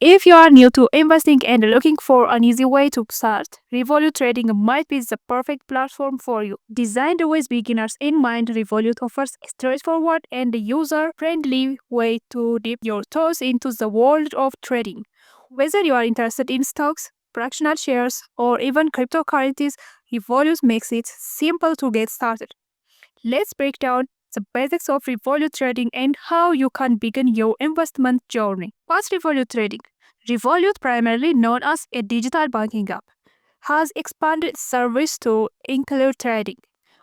If you are new to investing and looking for an easy way to start, Revolut Trading might be the perfect platform for you. Designed with beginners in mind, Revolut offers a straightforward and user-friendly way to dip your toes into the world of trading. Whether you are interested in stocks, fractional shares, or even cryptocurrencies, Revolut makes it simple to get started. Let's break down the basics of Revolut Trading and how you can begin your investment journey. What's Revolut Trading? Revolut, primarily known as a digital banking app, has expanded its service to include trading.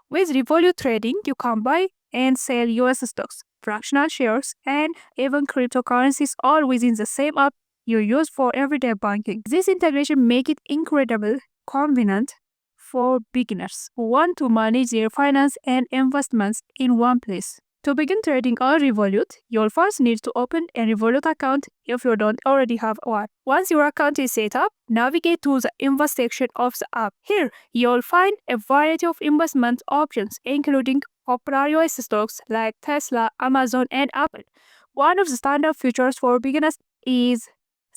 With Revolut Trading, you can buy and sell US stocks, fractional shares, and even cryptocurrencies all within the same app you use for everyday banking. This integration makes it incredibly convenient for beginners who want to manage their finance and investments in one place. To begin trading on Revolut, you'll first need to open a Revolut account if you don't already have one. Once your account is set up, navigate to the Invest section of the app. Here, you'll find a variety of investment options, including popular US stocks like Tesla, Amazon, and Apple. One of the standard features for beginners is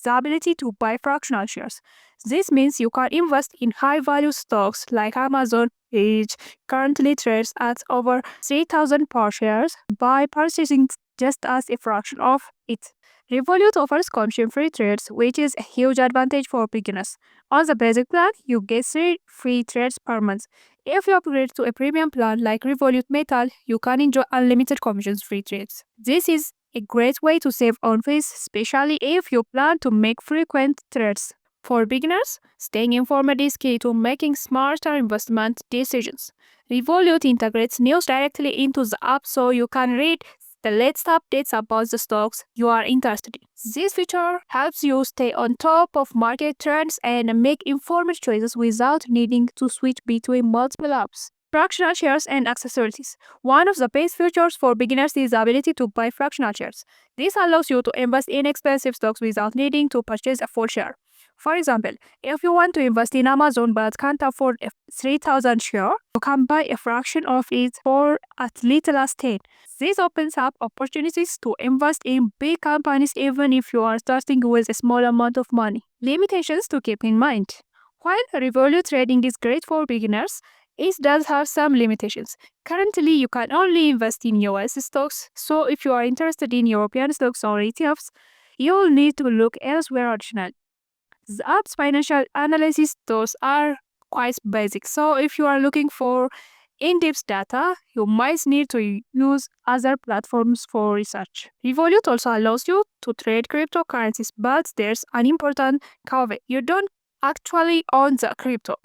the ability to buy fractional shares. This means you can invest in high-value stocks like Amazon, which currently trades at over 3,000 per share, by purchasing just as a fraction of it. Revolut offers commission-free trades, which is a huge advantage for beginners. On the basic plan, you get 3 free trades per month. If you upgrade to a premium plan like Revolut Metal, you can enjoy unlimited commission-free trades. This is a great way to save on fees, especially if you plan to make frequent trades. For beginners, staying informed is key to making smarter investment decisions. Revolut integrates news directly into the app so you can read the latest updates about the stocks you are interested in. This feature helps you stay on top of market trends and make informed choices without needing to switch between multiple apps. Fractional shares and accessories. One of the best features for beginners is the ability to buy fractional shares. This allows you to invest in expensive stocks without needing to purchase a full share. For example, if you want to invest in Amazon but can't afford a 3,000 share, you can buy a fraction of it for as little as 10. This opens up opportunities to invest in big companies even if you are starting with a small amount of money. Limitations to keep in mind. While Revolut Trading is great for beginners, it does have some limitations. Currently, you can only invest in US stocks, so if you are interested in European stocks or ETFs, you'll need to look elsewhere additionally. The app's financial analysis tools are quite basic, so if you are looking for in-depth data, you might need to use other platforms for research. Revolut also allows you to trade cryptocurrencies, but there's an important caveat. You don't actually own the crypto.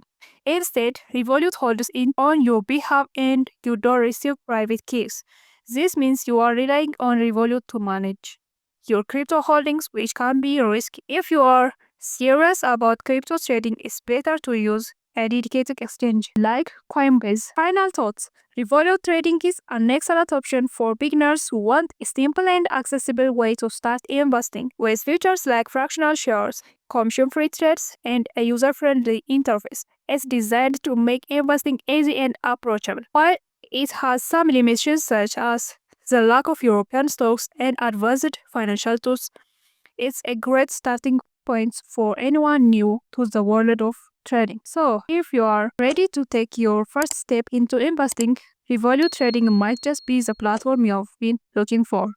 Instead, Revolut holds it on your behalf and you don't receive private keys. This means you are relying on Revolut to manage your crypto holdings, which can be risky. If you are serious about crypto trading, it's better to use a dedicated exchange like Coinbase. Final thoughts. Revolut Trading is an excellent option for beginners who want a simple and accessible way to start investing. With features like fractional shares, commission-free trades, and a user-friendly interface, it's designed to make investing easy and approachable. While it has some limitations such as the lack of European stocks and advanced financial tools, it's a great starting point for anyone new to the world of trading. So, if you are ready to take your first step into investing, Revolut Trading might just be the platform you've been looking for.